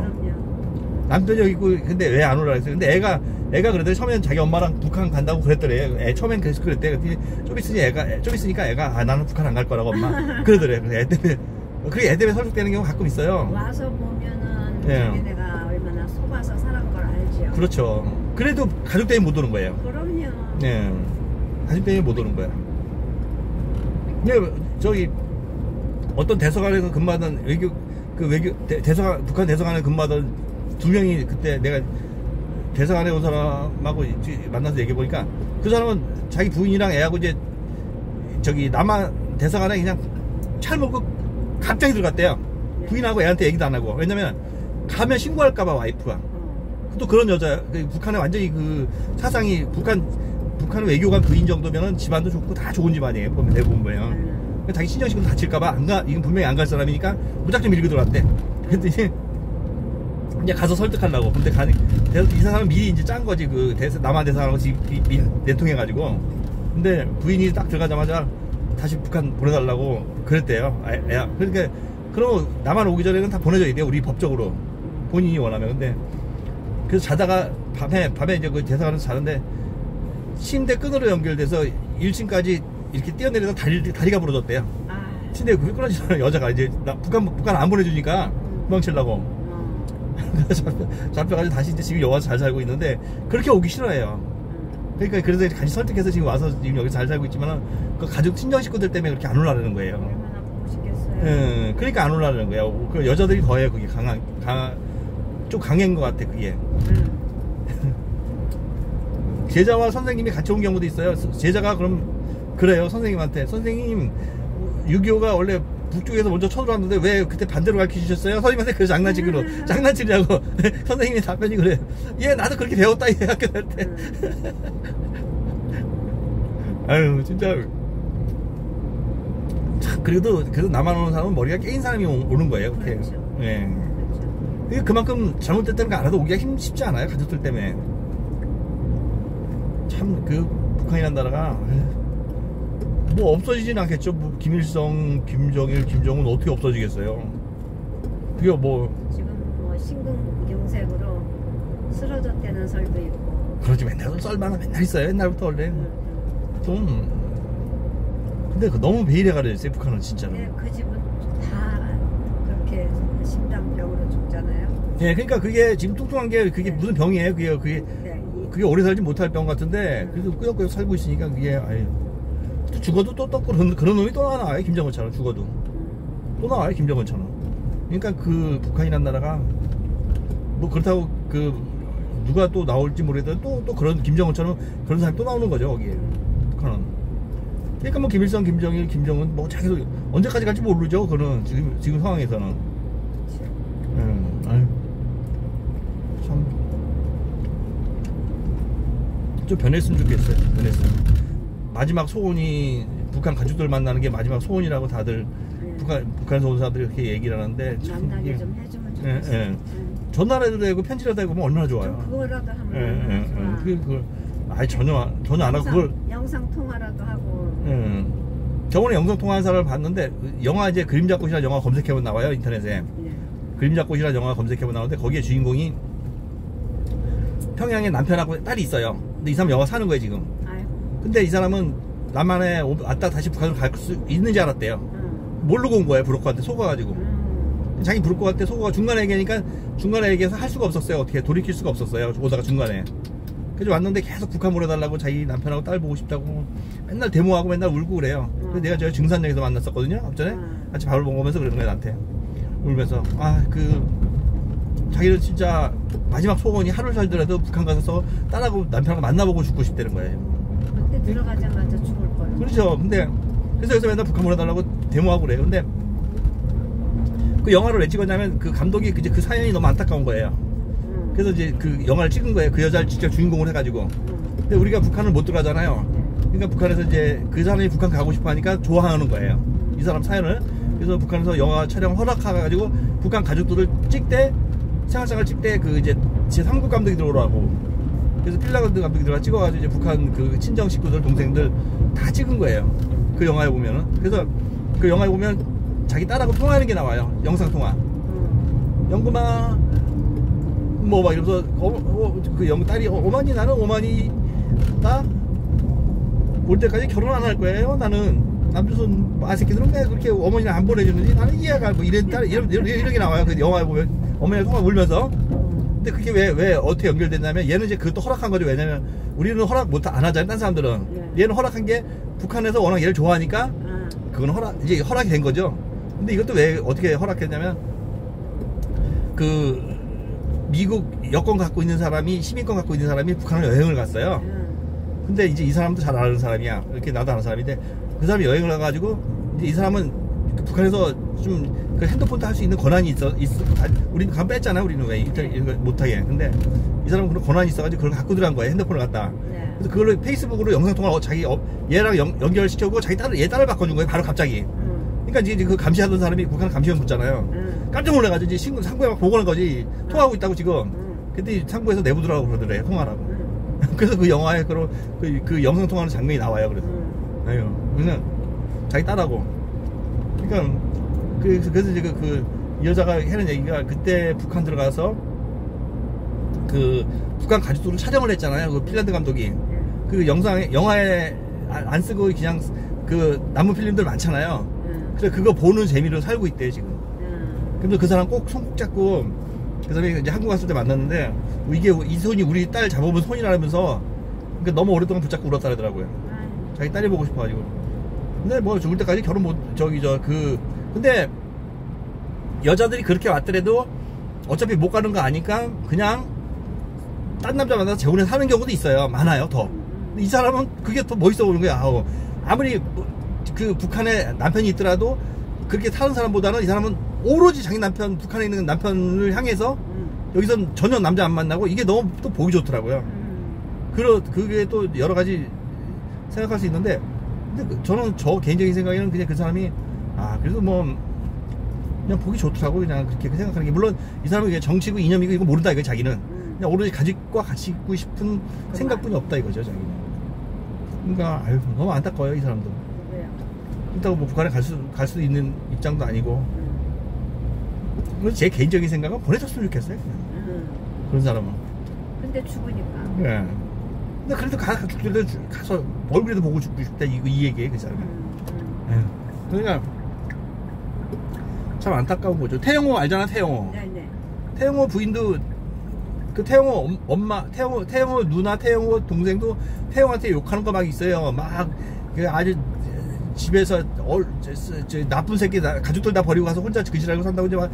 Speaker 1: 남편이 여기 있고, 근데 왜 안 오라 그랬어요? 근데 애가 그러더니 처음엔 자기 엄마랑 북한 간다고 그랬더래. 처음엔 계속 그랬대. 좀 있으니까 애가, 나는 북한 안 갈 거라고, 엄마. 그러더래. 그래서 애 때문에 설득되는 경우 가끔 있어요.
Speaker 2: 와서 보면은, 자기네가 얼마나 속아서 살은 걸 알죠.
Speaker 1: 그렇죠. 그래도 가족 때문에 못 오는 거예요.
Speaker 2: 그럼요.
Speaker 1: 네. 가족 때문에 못 오는 거야. 근데 저기 어떤 대사관에서 근무하던 북한 대사관에 근무하던 2명이 그때 내가 대사관에 온 사람하고 만나서 얘기해 보니까 그 사람은 자기 부인이랑 애하고 이제 저기 남한 대사관에 그냥 차를 몰고 갑자기 들어갔대요. 부인하고 애한테 얘기도 안 하고. 왜냐면 가면 신고할까봐, 와이프가. 또 그런 여자, 북한에 완전히 그 사상이 북한 외교관 부인 정도면은 집안도 좋고 다 좋은 집안이에요. 보면 대부분 보면. 자기 친정 식구도 다칠까봐 이건 분명히 안 갈 사람이니까 무작정 밀고 들어왔대. 근데 이제 가서 설득하려고. 근데 이 사람은 미리 이제 짠 거지. 남한 대사하고 내통해가지고. 근데 부인이 딱 들어가자마자 다시 북한 보내달라고 그랬대요. 그러니까 그러면 남한 오기 전에는 다 보내줘야 돼요, 우리 법적으로. 본인이 원하면. 근데 그래서 자다가 밤에 이제 그 대사관에서 자는데 침대 끈으로 연결돼서 1층까지 이렇게 뛰어내려서 다리가 부러졌대요. 침대에 그게 끊어지잖아요. 여자가 이제 북한 안 보내주니까 도망치려고. 그래서 잡혀가지고 다시 이제 지금 여기 와서 잘 살고 있는데 그렇게 오기 싫어해요. 그러니까 그래서 같이 설득해서 지금 와서 지금 여기 잘 살고 있지만 그 가족 친정 식구들 때문에 그렇게 안 올라가는 거예요.
Speaker 2: 얼마나 보고 싶겠어요.
Speaker 1: 그러니까 안 올라가는 거예요. 그 여자들이 더해요. 그게 좀 강한 것 같아, 그게. 제자와 선생님이 같이 온 경우도 있어요. 제자가 그래요, 선생님한테. 선생님, 6.25가 원래 북쪽에서 먼저 쳐들어왔는데 왜 그때 반대로 가르쳐 주셨어요? 선생님한테 그래서 장난치냐고. 선생님의 답변이 그래요. 나도 그렇게 배웠다, 학교 갈 때. 아유, 진짜. 그래도 남한 오는 사람은 머리가 깨인 사람이 오는 거예요, 그렇게.
Speaker 2: 그렇죠.
Speaker 1: 예. 그만큼 잘못됐다는 거 알아도 오기가 쉽지 않아요, 가족들 때문에. 참 북한이라는 나라가 뭐 없어지진 않겠죠. 뭐 김일성, 김정일, 김정은 어떻게 없어지겠어요. 그게 뭐
Speaker 2: 지금 뭐 신궁경색으로 쓰러졌다는 설도 있고.
Speaker 1: 그러지, 맨날 썰만은 맨날 있어요, 옛날부터 원래. 좀 근데 너무 베일에 가려졌어요, 북한은 진짜로.
Speaker 2: 그 집은 다 그렇게 심장병으로 죽잖아요.
Speaker 1: 예, 그러니까 그게 지금 뚱뚱한 게 그게 무슨 병이에요? 그게 오래 살지 못할 병 같은데 그래도 꾸역꾸역 살고 있으니까 그게 죽어도 또 그런 놈이 또 나와요. 김정은처럼 죽어도 또 나와요, 김정은처럼. 그러니까 북한이란 나라가 뭐 그렇다고 누가 또 나올지 모르겠는데 또 그런 김정은처럼 그런 사람이 또 나오는 거죠, 거기에. 북한은. 그러니까 뭐 김일성, 김정일, 김정은 뭐 자기도 언제까지 갈지 모르죠. 그거는 지금 상황에서는. 아유, 참 좀 변했으면 좋겠어요. 변했으면. 마지막 소원이 북한 가족들 만나는 게 마지막 소원이라고 다들 북한에서 온 사람들이 그렇게 얘기를 하는데
Speaker 2: 만나게 좀 해주면 좋겠어요.
Speaker 1: 전화라도 되고 편지라도 되고 얼마나 좋아요.
Speaker 2: 그거라도 하면
Speaker 1: 아니 전혀 안 하고 그걸
Speaker 2: 영상 통화라도 하고.
Speaker 1: 저번에 영상 통화한 사람을 봤는데 영화 이제 그림자꽃이라는 영화 검색해보면 나와요 인터넷에. 그림자꽃이라는 영화 검색해보면 나오는데 거기에 주인공이 평양에 남편하고 딸이 있어요. 근데 이 사람 영화 사는 거예요 지금. 근데 이 사람은 남한에 왔다 다시 북한으로 갈 수 있는지 알았대요. 모르고 온 거예요. 브로커한테 속아가지고. 자기 브로커한테 속아가 중간에 얘기하니까 중간에 얘기해서 할 수가 없었어요. 어떻게 돌이킬 수가 없었어요. 오다가 중간에. 그래서 왔는데 계속 북한 보내달라고 자기 남편하고 딸 보고 싶다고 맨날 데모하고 맨날 울고 그래요. 그래서 내가 저 증산역에서 만났었거든요. 앞전에 같이 밥을 먹으면서 그러는 거야 나한테. 울면서 자기는 진짜 마지막 소원이 하루 살더라도 북한 가서 딸하고 남편하고 만나보고 죽고 싶다는 거예요.
Speaker 2: 그때 들어가자마자 죽을 거예요.
Speaker 1: 그렇죠. 근데 그래서 여기서 맨날 북한 보내달라고 데모하고 그래요. 근데 그 영화를 왜 찍었냐면 그 감독이 이제 그 사연이 너무 안타까운 거예요. 그래서 이제 그 영화를 찍은 거예요. 그 여자를 직접 주인공으로 해가지고. 근데 우리가 북한을 못 들어가잖아요. 그러니까 북한에서 이제 그 사람이 북한 가고 싶어 하니까 좋아하는 거예요. 이 사람 사연을. 그래서 북한에서 영화 촬영 허락해가지고 북한 가족들을 찍대 생활상을 찍대 그 이제 제 3국 감독이 들어오라고. 그래서 필라건드 감독이 들어가 찍어가지고 이제 북한 그 친정 식구들 동생들 다 찍은 거예요. 그 영화에 보면은. 그래서 그 영화에 보면 자기 딸하고 통화하는 게 나와요. 영상 통화. 영금아 뭐 막 이러면서 그 딸이 어머니 나는 어머니 나 올 때까지 결혼 안 할 거예요. 나는 남조선 아새끼들은 왜 그렇게 어머니를 안 보내주는지 나는 이해가 뭐 이렇게 나와요. 그 영화에 보면 어머니가 통화 울면서. 근데 그게 왜 어떻게 연결됐냐면 얘는 이제 그것도 허락한 거죠. 왜냐면 우리는 허락 안 하잖아요. 딴 사람들은. 얘는 허락한 게 북한에서 워낙 얘를 좋아하니까 그건 이제 허락이 된 거죠. 근데 이것도 왜 어떻게 허락했냐면 그 미국 여권 갖고 있는 사람이 시민권 갖고 있는 사람이 북한을 여행을 갔어요. 근데 이제 이 사람도 잘 아는 사람이야. 이렇게 나도 아는 사람인데 그 사람이 여행을 가가지고 이제 이 사람은 북한에서 좀 그 핸드폰도 할 수 있는 권한이 있어. 우리는 간 뺐잖아. 우리는 왜 이런 거 못하게. 근데 이 사람은 그런 권한이 있어가지고 그걸 갖고 들어간 거야. 핸드폰을 갖다. 그래서 그걸로 페이스북으로 영상 통화를 얘랑 연결시켜고 얘 딸을 바꿔준 거예요. 바로 갑자기. 그러니까 이제 그 감시하던 사람이 북한 감시원 붙잖아요. 깜짝 놀라가지고 이제 상부에 막 보고는 거지. 통화하고 있다고 지금. 근데 상부에서 내부 들어가고 그러더래. 통화라고. 그래서 그 영화에 그 영상 통화하는 장면이 나와요. 그래서. 아유, 그냥 자기 딸하고. 그러니까 그래서 이제 그 여자가 하는 얘기가 그때 북한 들어가서 그 북한 가족들을 촬영을 했잖아요. 그 핀란드 감독이. 그 영화에 안 쓰고 그냥 그 남은 필름들 많잖아요. 그래서 그거 보는 재미로 살고 있대 지금. 그래서 그 사람 꼭 손 꼭 잡고 그 사람이 이제 한국 갔을 때 만났는데 이게 이 손이 우리 딸 잡아본 손이라면서 그러니까 너무 오랫동안 붙잡고 울었다 그러더라고요. 자기 딸이 보고 싶어가지고. 근데 뭐 죽을 때까지 결혼 근데 여자들이 그렇게 왔더라도 어차피 못 가는 거 아니까 그냥 딴 남자 만나서 재혼해 사는 경우도 있어요. 많아요 더. 이 사람은 그게 더 멋있어 보이는 거야. 아무리 그 북한에 남편이 있더라도 그렇게 사는 사람보다는 이 사람은 오로지 자기 남편, 북한에 있는 남편을 향해서 여기선 전혀 남자 안 만나고 이게 너무 또 보기 좋더라고요. 그게 또 여러 가지 생각할 수 있는데, 근데 저는 저 개인적인 생각에는 그냥 그 사람이 그래도 뭐 그냥 보기 좋더라고. 그냥 그렇게 생각하는 게, 물론 이 사람은 그냥 정치고 이념이고 이거 모른다 이거. 자기는 그냥 오로지 가족과 같이 있고 싶은 생각뿐이 없다 이거죠 자기는. 그러니까 너무 안타까워요 이 사람도. 그렇다고 뭐 북한에 갈 수 있는 입장도 아니고. 그래서 제 개인적인 생각은 보내줬으면 좋겠어요 그냥. 그런 사람은.
Speaker 2: 근데 죽으니까.
Speaker 1: 예. 근데 그래도 가서 얼굴에도 보고 죽고 싶다 이 얘기예요 그 사람은. 그러니까 참 안타까운 거죠. 태영호 알잖아. 태영호.
Speaker 2: 네네.
Speaker 1: 태영호 부인도 그 태영호 엄마, 태영호 누나, 태영호 동생도 태영호한테 욕하는 거 막 있어요. 막 아주 집에서 나쁜 새끼 가족들 다 버리고 가서 혼자 그지 알고 산다고 이제 막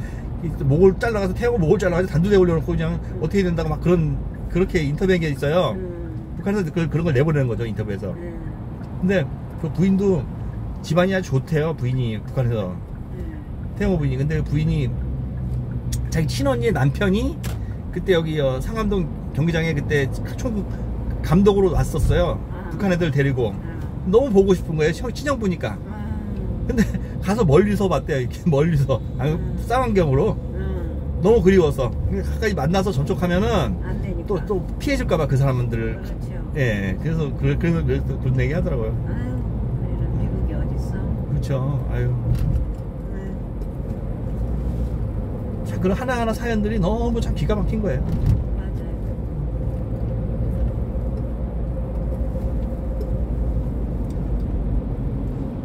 Speaker 1: 목을 잘라가서 태영호 목을 잘라가서 단두대 올려놓고 그냥 어떻게 된다고 막 그렇게 인터뷰한 게 있어요. 북한에서 그런 걸 내보내는 거죠 인터뷰에서. 근데 그 부인도 집안이 아주 좋대요. 부인이 북한에서. 태영호 부인이. 근데 부인이 자기 친언니의 남편이 그때 여기 상암동 경기장에 그때 감독으로 왔었어요. 북한 애들 데리고. 너무 보고 싶은 거예요. 친형 보니까. 근데 가서 멀리서 봤대요. 이렇게 멀리서. 쌍안경으로. 너무 그리워서. 가까이 만나서 접촉하면은 또 피해줄까봐 그 사람들을.
Speaker 2: 그렇죠.
Speaker 1: 예. 그래서 그런 얘기 하더라고요.
Speaker 2: 아유, 이런 미국이 어딨어.
Speaker 1: 그렇죠. 아유. 자, 그런 하나하나 사연들이 너무 참 기가 막힌 거예요.
Speaker 2: 맞아요.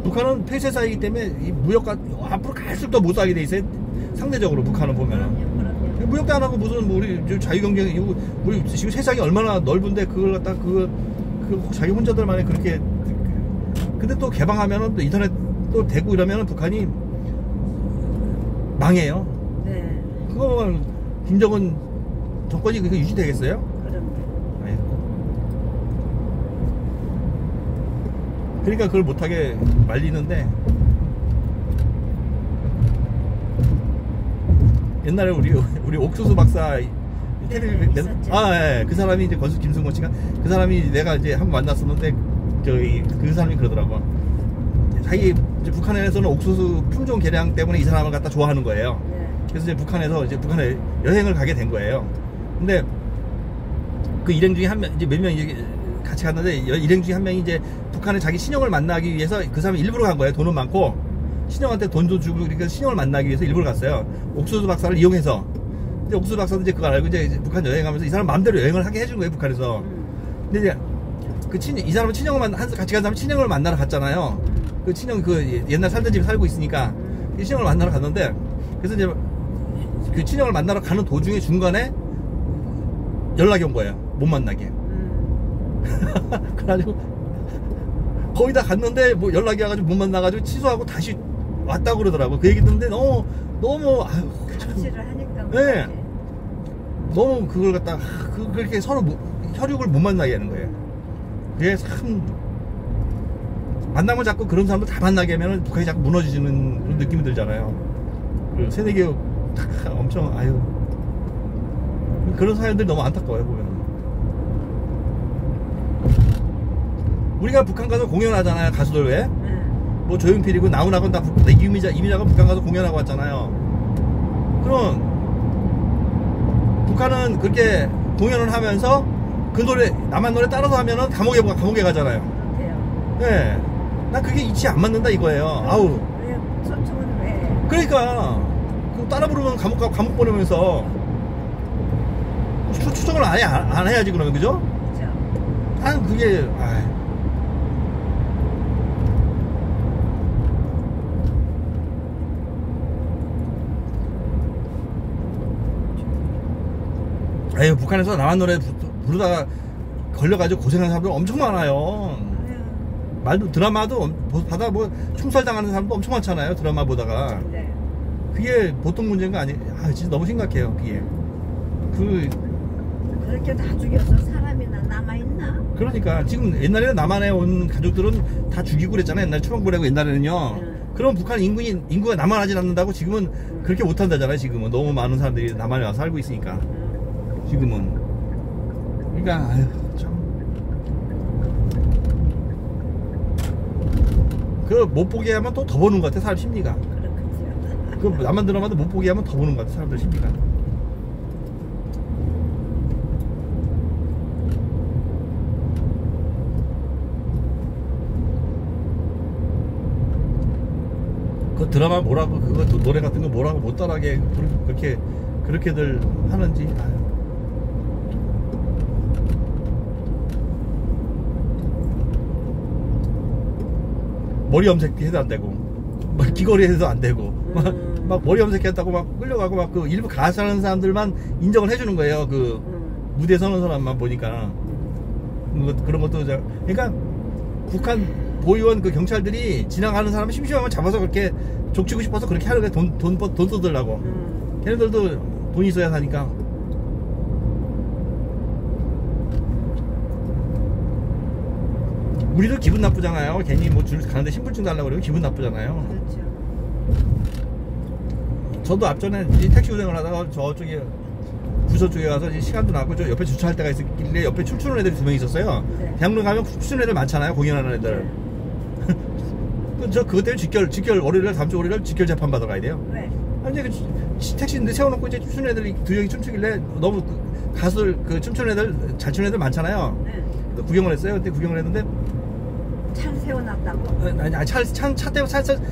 Speaker 1: 북한은 폐쇄사이기 때문에 이 무역과 앞으로 갈수록 더 못 사게 돼 있어요. 상대적으로 북한은 보면은.
Speaker 2: 그럼요.
Speaker 1: 무역도 안 하고 무슨 뭐 우리 자유경쟁, 우리 지금 세상이 얼마나 넓은데 그걸 갖다 그 자기 혼자들만의 그렇게. 근데 또 개방하면은 또 인터넷 또 되고 이러면은 북한이 망해요.
Speaker 2: 네.
Speaker 1: 그거 김정은 정권이 그게 유지되겠어요?
Speaker 2: 그럼요.
Speaker 1: 그러니까 그걸 못하게 말리는데, 옛날에 우리 옥수수 박사 텔레비전, 예, 그 사람이 이제 건수 김승호 씨가, 그 사람이 내가 이제 한번 만났었는데 그 사람이 그러더라고. 자기 이제 북한에서는 옥수수 품종 개량 때문에 이 사람을 갖다 좋아하는 거예요.
Speaker 2: 네.
Speaker 1: 그래서 이제 북한에 여행을 가게 된 거예요. 근데 그 일행 중에 한 명, 이제 몇 명이 같이 갔는데, 일행 중에 한 명이 이제 북한에 자기 친형을 만나기 위해서 그 사람이 일부러 간 거예요. 돈은 많고 친형한테 돈도 주고, 그러니까 친형을 만나기 위해서 일부러 갔어요. 옥수수 박사를 이용해서. 근데 옥수수 박사도 이제 그거 알고 이제 북한 여행하면서 이 사람 마음대로 여행을 하게 해준 거예요, 북한에서. 근데 이제 이 사람은 친형을 같이 간 사람 친형을 만나러 갔잖아요. 그 친형 옛날 살던 집에 살고 있으니까 그 친형을 만나러 갔는데, 그래서 이제 그 친형을 만나러 가는 도중에 중간에 연락이 온 거예요. 못 만나게. 그래가지고 거의 다 갔는데 뭐 연락이 와가지고 못 만나가지고 취소하고 다시 왔다고 그러더라고. 그 얘기 듣는데 너무 아유,
Speaker 2: 감시를 하니까.
Speaker 1: 네. 너무 그걸 갖다 그렇게 서로 혈육을 못 만나게 하는 거예요. 그게 참, 만나면 자꾸 그런 사람들 다 만나게 하면 북한이 자꾸 무너지는 그런 느낌이 들잖아요. 그 세대교육 다 엄청, 아유, 그런 사연들이 너무 안타까워요, 보면. 우리가 북한 가서 공연하잖아요, 가수들 왜? 뭐 조용필이고 나훈아건 다 이미자가 북한 가서 공연하고 왔잖아요. 그럼 북한은 그렇게 공연을 하면서 그 노래, 남한 노래 따라서 하면은 감옥에 가잖아요.
Speaker 2: 그렇대요.
Speaker 1: 네. 난 그게 이치 안 맞는다 이거예요. 아우.
Speaker 2: 왜 소총은 왜?
Speaker 1: 그러니까 그 따라 부르면 감옥 보내면서 추정을 아예 안 해야지 그러면, 그죠?
Speaker 2: 그렇죠.
Speaker 1: 난 그게 아유, 북한에서 남한 노래 부르다가 걸려가지고 고생하는 사람들 엄청 많아요. 말도 드라마도 받아 뭐 충살당하는 사람도 엄청 많잖아요. 드라마 보다가.
Speaker 2: 네.
Speaker 1: 그게 보통 문제가 진짜 너무 심각해요. 그게.
Speaker 2: 그렇게 다 죽여서 사람이나 남아있나?
Speaker 1: 그러니까 지금 옛날에는 남한에 온 가족들은 다 죽이고 그랬잖아요. 옛날 추방보내고 옛날에는요. 그럼 북한 인구가 남한하지 않는다고 지금은 그렇게 못한다잖아요. 지금은 너무 많은 사람들이 남한에 와서 살고 있으니까. 지금은. 그러니까 아유, 참. 그 못 보게 하면 또 더 보는 것 같아, 사람 심리가.
Speaker 2: 그렇겠죠.
Speaker 1: 그 남한 드라마도 못 보게 하면 더 보는 것 같아, 사람들 심리가. 그 드라마 뭐라고, 그거 노래 같은 거 뭐라고 못 따라하게 그렇게들 하는지. 아유. 머리 염색해도 안 되고, 막 귀걸이 해도 안 되고, 막 머리 염색했다고 막 끌려가고, 막 그 일부 가수하는 사람들만 인정을 해주는 거예요. 그 무대에 서는 사람만 보니까. 그런 것도, 그러니까 북한 보위원 그 경찰들이 지나가는 사람 심심하면 잡아서 그렇게 족치고 싶어서 그렇게 하는 거야. 돈 써들라고. 걔네들도 돈이 있어야 사니까. 우리도 기분 나쁘잖아요. 괜히 뭐 줄 가는데 신분증 달라고 그러면 기분 나쁘잖아요.
Speaker 2: 그렇죠.
Speaker 1: 저도 앞전에 택시 운행을 하다가 저쪽에 부서 쪽에 가서 이제 시간도 나고 저 옆에 주차할 때가 있었길래 옆에 춤추는 애들이 2명 있었어요.
Speaker 2: 네.
Speaker 1: 대학로 가면 춤추는 애들 많잖아요. 공연하는 애들.
Speaker 2: 네.
Speaker 1: 저 그것 때문에 직결 월요일날 다음 주 월요일날 직결 재판 받으러 가야 돼요.
Speaker 2: 왜?
Speaker 1: 아니 그 택시인데 세워놓고 이제 춤추는 애들이 2명이 춤추길래 너무 가수 그 춤추는 애들 잘 추는 애들 많잖아요.
Speaker 2: 네.
Speaker 1: 구경을 했어요. 그때 구경을 했는데
Speaker 2: 차를 세워놨다고?
Speaker 1: 아니 차 때문에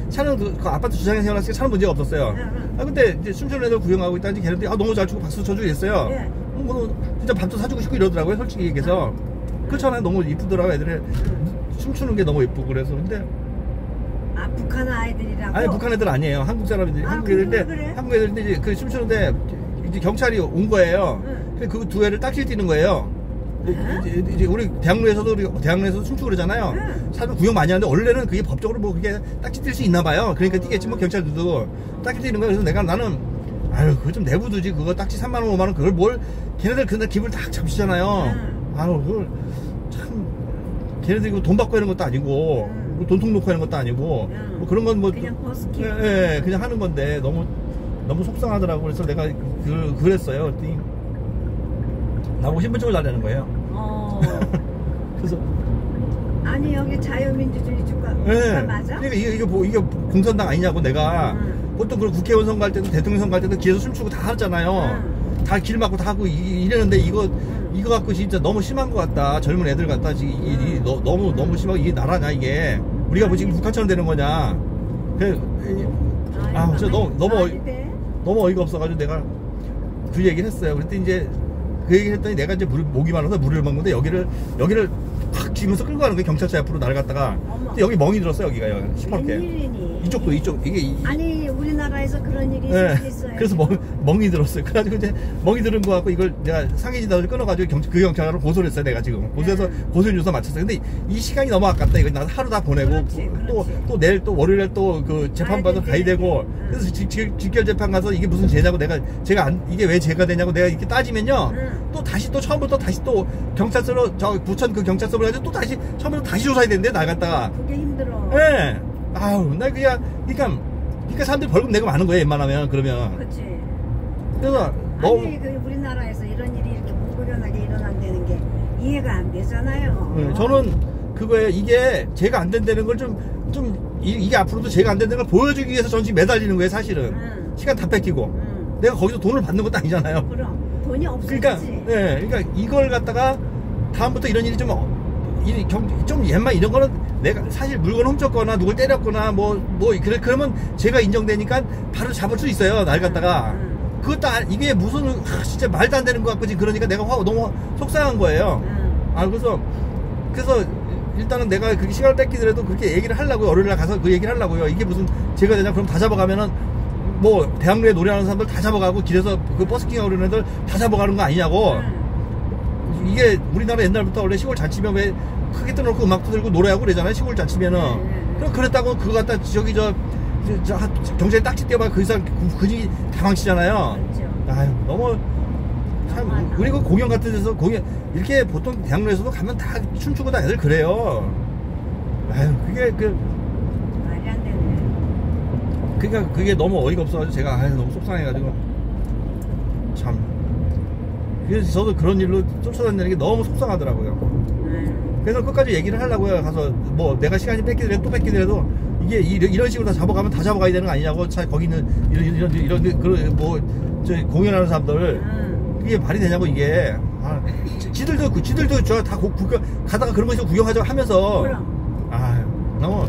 Speaker 1: 차는 그 아파트 주차장에 세워놨으니까 차는 문제가 없었어요.
Speaker 2: 네.
Speaker 1: 근데 이제 춤추는 애들 구경하고 있다니 걔네들이 너무 잘 추고 박수 쳐주고 있어요.
Speaker 2: 네.
Speaker 1: 뭐 진짜 밥도 사주고 싶고 이러더라고요. 솔직히 얘기해서. 그렇잖아요. 너무 이쁘더라고요. 애들이 춤추는 게 너무 이쁘고 그래서. 근데
Speaker 2: 아, 북한 아이들이라고?
Speaker 1: 아니 북한 애들 아니에요. 한국 사람인데 한국 애들인데
Speaker 2: 그래?
Speaker 1: 한국 애들인데 이제 그 춤추는데 이제 경찰이 온 거예요. 그 두 애를 딱지 뛰는 거예요. 이제 우리 대학로에서도 춤추고 그러잖아요. 사람 구경 많이 하는데 원래는 그게 법적으로 뭐 그게 딱지 뛸 수 있나 봐요. 그러니까 뛰겠지 뭐 경찰들도 딱지 뛰는 거예요. 그래서 나는 아유 그거 좀 내부두지 그거 딱지 3만 원 5만 원 그걸 뭘 걔네들 그날 기분을 딱 잡으시잖아요. 아유 그걸 참 걔네들이 돈 받고 하는 것도 아니고 돈통 놓고 하는 것도 아니고 뭐 그런 건 뭐
Speaker 2: 그냥 버스킹.
Speaker 1: 예, 그냥 하는 건데 너무 속상하더라고. 그래서 내가 그랬어요. 그랬더니 나보고 신분증을 달라는 거예요. 그래서
Speaker 2: 아니 여기 자유민주주의 국가
Speaker 1: 네.
Speaker 2: 맞아?
Speaker 1: 그러니까 이게 공산당 아니냐고 내가 보통 그 국회의원 선거 할 때도 대통령 선거 할 때도 길에서 춤추고 다 하잖아요. 다 길 막고 다 하고 이러는데 이거 갖고 진짜 너무 심한 것 같다. 젊은 애들 같다. 지금 너무 심하고 이게 나라냐 이게 우리가 뭐 지금 북한처럼 되는 거냐. 진짜 너무 어이가 없어가지고 내가 그 얘기를 했어요. 그랬더니 이제 그 얘기를 했더니 내가 이제 목이 말라서 물을 먹는데 여기를 확 쥐면서 끌고 가는 거예요. 경찰차 옆으로 나를 갔다가. 근데 여기 멍이 들었어요. 여기가 시퍼렇게.
Speaker 2: 웬일이니?
Speaker 1: 이쪽 이게
Speaker 2: 아니 우리나라에서 그런 일이 있어요.
Speaker 1: 그래서 멍이 들었어요. 그래가지고 이제 멍이 들은 거 갖고 이걸 내가 상해지다가 끊어가지고 그 경찰하러 고소를 했어요. 내가 지금 고소해서 고소 유서 마쳤어요. 근데 이 시간이 너무 아깝다. 이거 나 하루 다 보내고
Speaker 2: 그렇지.
Speaker 1: 또 내일 또 월요일에 또 그 재판 받으러 가야 되고 그래서 직결 재판 가서 이게 무슨 죄냐고 이게 왜 죄가 되냐고 내가 이렇게 따지면요. 또 다시 또 처음부터 다시 또 경찰서로 저 부천 그 경찰서로 가서 또 다시 처음부터 다시 조사해야 되는데 나 갔다가.
Speaker 2: 그게 힘들어.
Speaker 1: 예. 아우 나 그러니까 사람들이 벌금 내고 마는 거예요. 웬만하면 그러면.
Speaker 2: 그렇지.
Speaker 1: 그래서
Speaker 2: 아니 그 우리나라에서 이런 일이 이렇게 무고견하게 일어난다는 게 이해가 안 되잖아요.
Speaker 1: 저는 그거에 이게 제가 안 된다는 걸 이게 앞으로도 제가 안 된다는 걸 보여주기 위해서 전 지금 매달리는 거예요. 사실은. 시간 다 뺏기고. 내가 거기서 돈을 받는 것도 아니잖아요.
Speaker 2: 그럼 돈이 없어.
Speaker 1: 그러니까 이걸 갖다가 다음부터 이런 일이 좀 옛말 이런 거는 내가 사실 물건 훔쳤거나 누굴 때렸거나 그러면 제가 인정되니까 바로 잡을 수 있어요. 날 갖다가. 그것도 이게 무슨 진짜 말도 안 되는 것 같고 그러니까 내가 너무 속상한 거예요. 그래서 일단은 내가 그렇게 시간을 뺏기더라도 그렇게 얘기를 하려고요. 월요일날 가서 그 얘기를 하려고요. 이게 무슨 죄가 되냐? 그럼 다 잡아가면은 뭐 대학로에 노래하는 사람들 다 잡아가고 길에서 그 버스킹하고 그러는 애들 다 잡아가는 거 아니냐고. 이게 우리나라 옛날부터 원래 시골 잔치면 왜 크게 떠놓고 음악도 들고 노래하고 그러잖아요. 시골 잔치면은. 그랬다고 그거 갖다 경찰에 딱지 떼어봐 그 이상 그지 당황치잖아요. 아유 너무 참 그리고 공연 같은 데서 이렇게 보통 대학로에서도 가면 다 춤추고 다 애들 그래요. 아유 그게
Speaker 2: 말이 안 되네.
Speaker 1: 그러니까 그게 너무 어이가 없어가지고 제가 너무 속상해가지고 참. 그래서 저도 그런 일로 쫓아다니는 게 너무 속상하더라고요. 그래서 끝까지 얘기를 하려고요. 가서 뭐 내가 시간이 뺏기더라도 또 뺏기더라도 이게 이런 식으로 다 잡아가면 다 잡아가야 되는 거 아니냐고. 거기는 이런 공연하는 사람들 이게 말이 되냐고 이게. 지들도 다 가다가 그런 거 있으면 구경하자고 하면서. 너무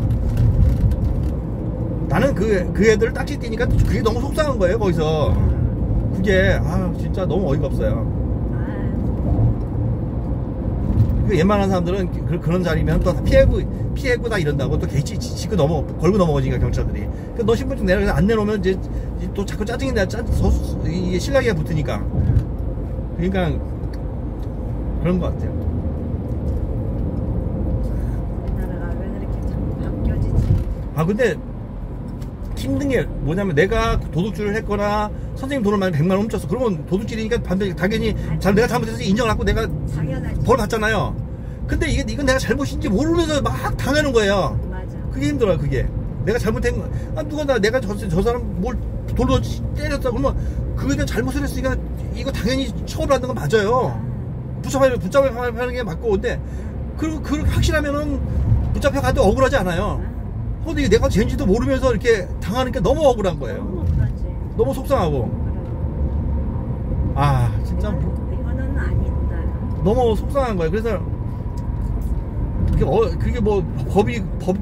Speaker 1: 나는 그 애들 딱지 띄니까 그게 너무 속상한 거예요. 거기서 그게 진짜 너무 어이가 없어요. 웬만한 사람들은 그런 자리면 또 다 피해고 다 이런다고 또 짚고 걸고 넘어오니까 경찰들이. 너 신분증 내라 안 내놓으면 이제 또 자꾸 짜증이 이게 실랑이가 붙으니까. 그러니까 그런 것 같아요.
Speaker 2: 우리나라가 왜 그렇게 자꾸 바뀌어지지?
Speaker 1: 근데 힘든 게 뭐냐면 내가 도둑질을 했거나 선생님 돈을 많이 100만 원 훔쳤어. 그러면 도둑질이니까 당연히 내가 잘못해서 인정을 하고 내가 벌 받잖아요. 근데 이건 내가 잘못인지 모르면서 막 당하는 거예요.
Speaker 2: 맞아.
Speaker 1: 그게 힘들어요. 그게 내가 잘못한 거. 내가 저 사람 뭘 돌로 때렸다 그러면 그거에 대한 잘못을 했으니까 이거 당연히 처벌받는 건 맞아요. 붙잡아야 게 맞고. 근데 그렇게 확실하면은 붙잡혀 가도 억울하지 않아요. 근데 내가 죄인지도 모르면서 이렇게 당하니까 너무 억울한 거예요.
Speaker 2: 너무 억울하지.
Speaker 1: 너무 속상하고. 아 진짜
Speaker 2: 이거는 아니다.
Speaker 1: 너무 속상한 거예요. 그래서 그게 뭐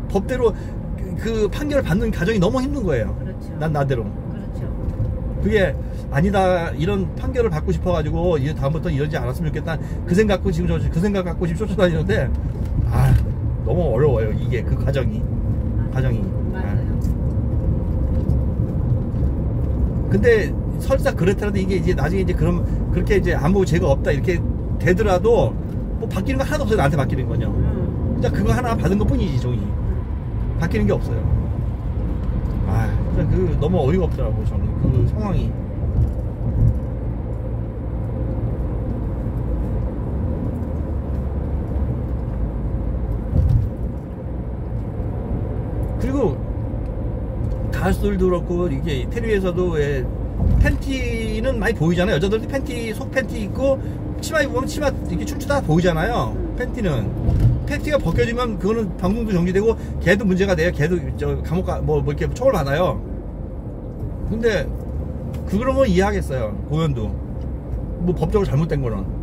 Speaker 1: 법대로 그 판결을 받는 과정이 너무 힘든 거예요.
Speaker 2: 그렇죠.
Speaker 1: 난 나대로.
Speaker 2: 그렇죠.
Speaker 1: 그게 아니다, 이런 판결을 받고 싶어가지고 다음부터 이러지 않았으면 좋겠다, 그 생각 갖고 지금 쫓아다니는데 너무 어려워요. 이게 그 과정이.
Speaker 2: 맞아요.
Speaker 1: 근데 설사 그렇더라도 이게 이제 나중에 이제 그렇게 이제 아무 죄가 없다 이렇게 되더라도 뭐 바뀌는 거 하나도 없어요. 나한테 바뀌는 건요. 진짜 그거 하나 받은 것 뿐이지, 종이. 바뀌는 게 없어요. 진짜 너무 어이가 없더라고, 저는 그 상황이. 그리고 가수들도 그렇고 이게 텔레비에서도 왜 팬티는 많이 보이잖아요. 여자들도 속 팬티 입고 치마 입으면 치마 이렇게 춤추다 보이잖아요. 팬티가 벗겨지면 그거는 방송도 정지되고 걔도 문제가 돼요. 걔도 감옥 뭐 이렇게 처벌 받아요. 근데 그런 건 이해하겠어요. 공연도 뭐 법적으로 잘못된 거는.